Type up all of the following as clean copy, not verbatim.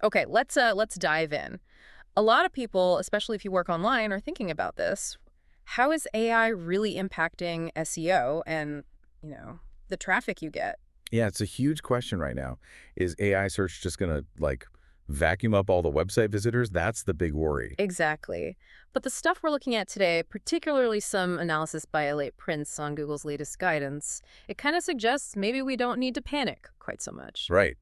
Okay, let's dive in. A lot of people, especially if you work online, are thinking about this. How is AI really impacting SEO and, you know, the traffic you get? Yeah, it's a huge question right now. Is AI search just going to vacuum up all the website visitors? That's the big worry. Exactly. But the stuff we're looking at today, particularly some analysis by Elate Prince on Google's latest guidance, it kind of suggests maybe we don't need to panic quite so much. Right.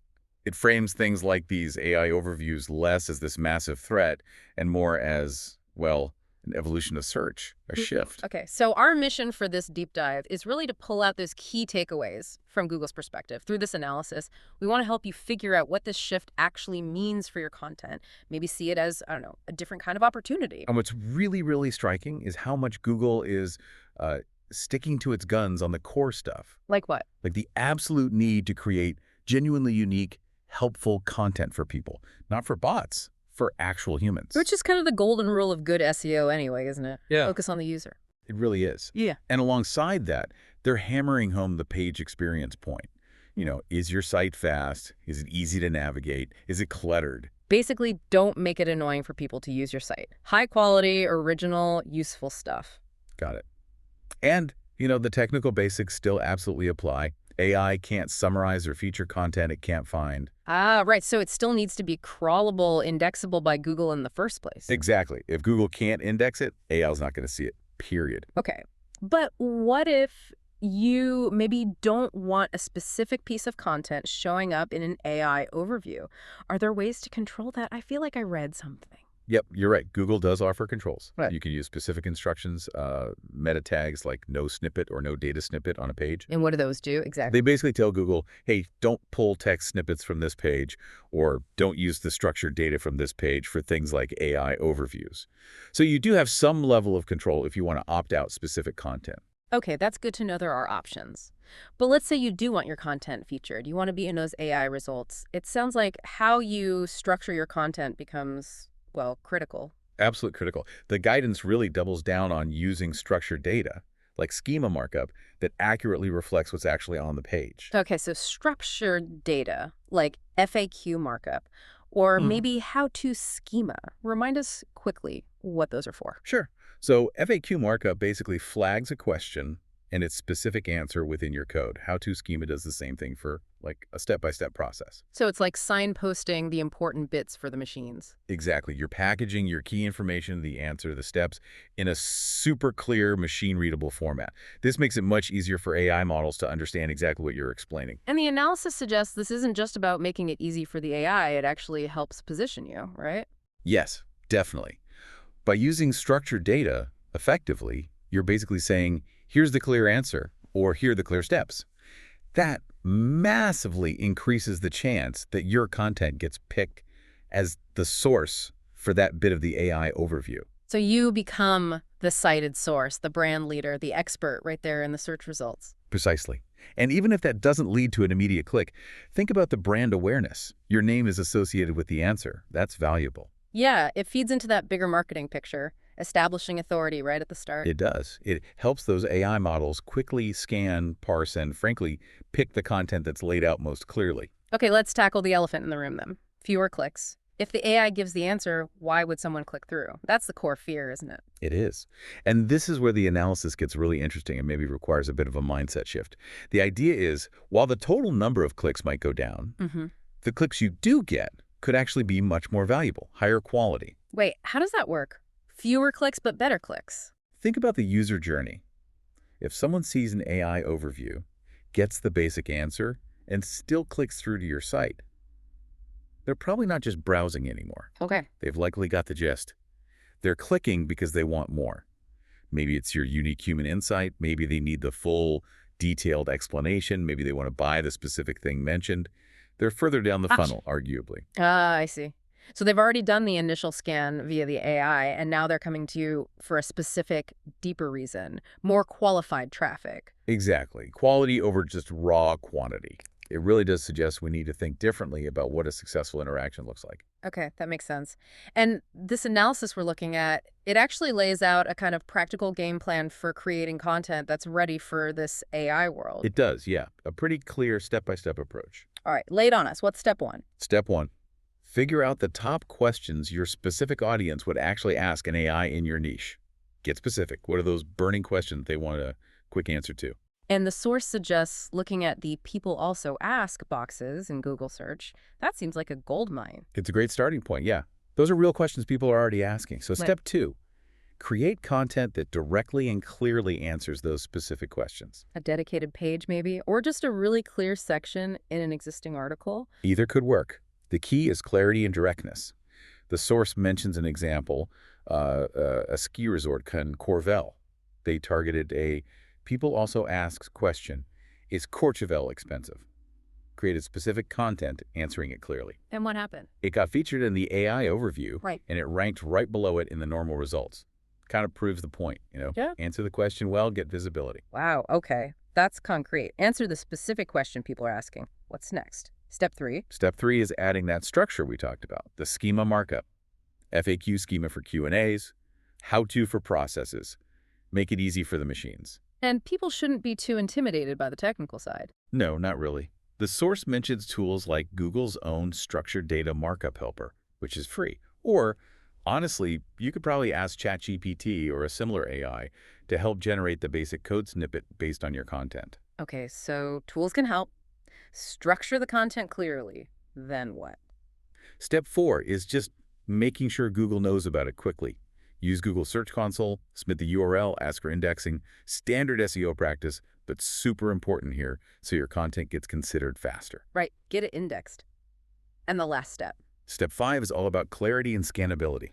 It frames things like these AI overviews less as this massive threat and more as, well, an evolution of search, a shift. Okay, so our mission for this deep dive is really to pull out those key takeaways from Google's perspective. Through this analysis, we want to help you figure out what this shift actually means for your content. Maybe see it as, I don't know, a different kind of opportunity. And what's really, really striking is how much Google is sticking to its guns on the core stuff, Like what? like the absolute need to create genuinely unique, helpful content for people, not for bots, for actual humans. Which is kind of the golden rule of good SEO anyway, isn't it? Yeah. Focus on the user. It really is. Yeah. And alongside that, they're hammering home the page experience point. Is your site fast? Is it easy to navigate? Is it cluttered? Basically, don't make it annoying for people to use your site. High quality, original, useful stuff. Got it. And, the technical basics still absolutely apply. AI can't summarize or feature content it can't find. Ah, right. So it still needs to be crawlable, indexable by Google in the first place. Exactly. If Google can't index it, AI's not going to see it, period. Okay. But what if you maybe don't want a specific piece of content showing up in an AI overview? Are there ways to control that? I feel like I read something. Yep, you're right. Google does offer controls. Right. You can use specific instructions, meta tags like no snippet or no data snippet on a page. And what do those do They exactly? basically tell Google, hey, don't pull text snippets from this page or don't use the structured data from this page for things like AI overviews. So you do have some level of control if you want to opt out specific content. Okay, that's good to know there are options. But let's say you do want your content featured. You want to be in those AI results. It sounds like how you structure your content becomes, well, critical. Absolute critical. The guidance really doubles down on using structured data, like schema markup, that accurately reflects what's actually on the page. Okay, so structured data, like FAQ markup, or Hmm. maybe how-to schema. Remind us quickly what those are for. Sure. So FAQ markup basically flags a question and its specific answer within your code. HowTo schema does the same thing for like a step-by-step process. So it's like signposting the important bits for the machines. Exactly. You're packaging your key information, the answer, the steps, in a super clear, machine-readable format. This makes it much easier for AI models to understand exactly what you're explaining. And the analysis suggests this isn't just about making it easy for the AI, it actually helps position you, right? Yes, definitely. By using structured data effectively, you're basically saying, here's the clear answer, or here are the clear steps. That massively increases the chance that your content gets picked as the source for that bit of the AI overview. So you become the cited source, the brand leader, the expert right there in the search results. Precisely. And even if that doesn't lead to an immediate click, think about the brand awareness. Your name is associated with the answer. That's valuable. Yeah, it feeds into that bigger marketing picture, establishing authority right at the start. It does. It helps those AI models quickly scan, parse, and frankly, pick the content that's laid out most clearly. Okay, let's tackle the elephant in the room then. Fewer clicks. If the AI gives the answer, why would someone click through? That's the core fear, isn't it? It is. And this is where the analysis gets really interesting and maybe requires a bit of a mindset shift. The idea is, while the total number of clicks might go down, Mm-hmm. the clicks you do get could actually be much more valuable, higher quality. Wait, how does that work? Fewer clicks, but better clicks. Think about the user journey. If someone sees an AI overview, gets the basic answer, and still clicks through to your site, they're probably not just browsing anymore. Okay. They've likely got the gist. They're clicking because they want more. Maybe it's your unique human insight. Maybe they need the full, detailed explanation. Maybe they want to buy the specific thing mentioned. They're further down the funnel, arguably. Ah, I see. So they've already done the initial scan via the AI, and now they're coming to you for a specific, deeper reason, more qualified traffic. Exactly. Quality over just raw quantity. It really does suggest we need to think differently about what a successful interaction looks like. Okay, that makes sense. And this analysis we're looking at, it actually lays out a kind of practical game plan for creating content that's ready for this AI world. It does, yeah. A pretty clear step-by-step approach. All right, lay it on us. What's step one? Step one, Figure out the top questions your specific audience would actually ask an AI in your niche. Get specific. What are those burning questions they want a quick answer to? And the source suggests looking at the people also ask boxes in Google search. That seems like a gold mine. It's a great starting point, yeah. Those are real questions people are already asking. So Right. step 2, create content that directly and clearly answers those specific questions. A dedicated page, maybe, or just a really clear section in an existing article. Either could work. The key is clarity and directness. The source mentions an example, a ski resort in Corvel. They targeted a people also asks question, is Courchevel expensive? Created specific content answering it clearly. And what happened? It got featured in the AI overview, Right. and it ranked right below it in the normal results. Kind of proves the point, Yeah. Answer the question well, get visibility. Wow, okay. That's concrete. Answer the specific question people are asking. What's next? Step 3. Step 3 is adding that structure we talked about, the schema markup. FAQ schema for Q&As, HowTo for processes. Make it easy for the machines. And people shouldn't be too intimidated by the technical side. No, not really. The source mentions tools like Google's own structured data markup helper, which is free. Or, honestly, you could probably ask ChatGPT or a similar AI to help generate the basic code snippet based on your content. Okay, so tools can help. Structure the content clearly. Then what? Step 4 is just making sure Google knows about it quickly. Use Google Search Console, submit the URL, ask for indexing, standard SEO practice, but super important here so your content gets considered faster. Right, get it indexed. And the last step. Step 5 is all about clarity and scannability,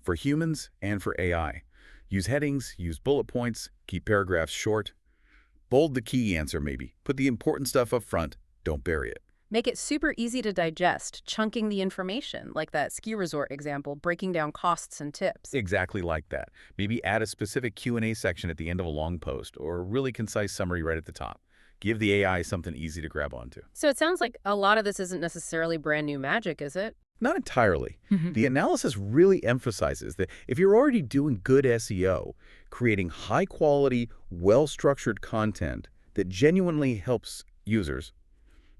for humans and for AI. Use headings, use bullet points, keep paragraphs short. Bold the key answer maybe. Put the important stuff up front, don't bury it. Make it super easy to digest, chunking the information, like that ski resort example, breaking down costs and tips. Exactly like that. Maybe add a specific Q&A section at the end of a long post or a really concise summary right at the top. Give the AI something easy to grab onto. So it sounds like a lot of this isn't necessarily brand new magic, is it? Not entirely. Mhm. The analysis really emphasizes that if you're already doing good SEO, creating high-quality, well-structured content that genuinely helps users,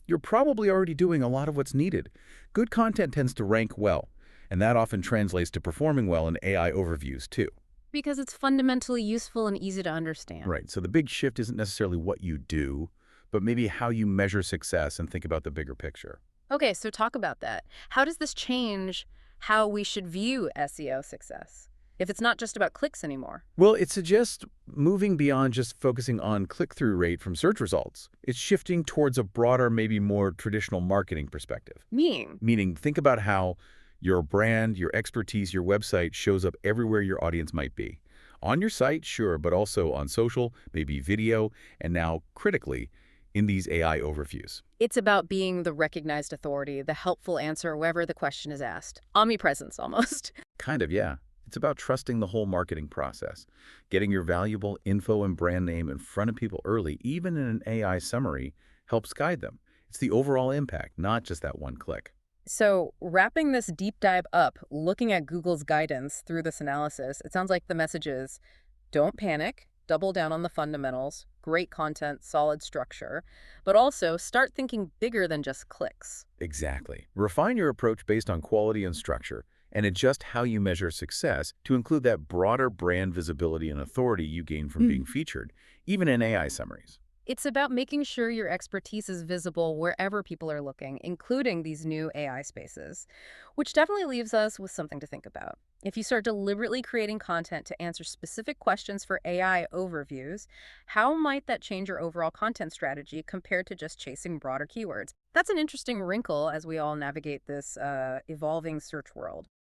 you're probably already doing a lot of what's needed. Good content tends to rank well, and that often translates to performing well in AI overviews too. Because it's fundamentally useful and easy to understand. Right, so the big shift isn't necessarily what you do, but maybe how you measure success and think about the bigger picture. Okay, so talk about that. How does this change how we should view SEO success? If it's not just about clicks anymore. Well, it suggests moving beyond just focusing on click-through rate from search results. It's shifting towards a broader, maybe more traditional marketing perspective. Meaning, think about how your brand, your expertise, your website shows up everywhere your audience might be. On your site, sure, but also on social, maybe video, and now, critically, in these AI overviews. It's about being the recognized authority, the helpful answer wherever the question is asked. Omnipresence, almost. Kind of, yeah. It's about trusting the whole marketing process, getting your valuable info and brand name in front of people early, even in an AI summary, helps guide them. It's the overall impact, not just that one click. So wrapping this deep dive up, looking at Google's guidance through this analysis, it sounds like the message is, don't panic, double down on the fundamentals, great content, solid structure, but also start thinking bigger than just clicks. Exactly. Refine your approach based on quality and structure, and adjust how you measure success to include that broader brand visibility and authority you gain from being featured, even in AI summaries. It's about making sure your expertise is visible wherever people are looking, including these new AI spaces, which definitely leaves us with something to think about. If you start deliberately creating content to answer specific questions for AI overviews, how might that change your overall content strategy compared to just chasing broader keywords? That's an interesting wrinkle as we all navigate this evolving search world.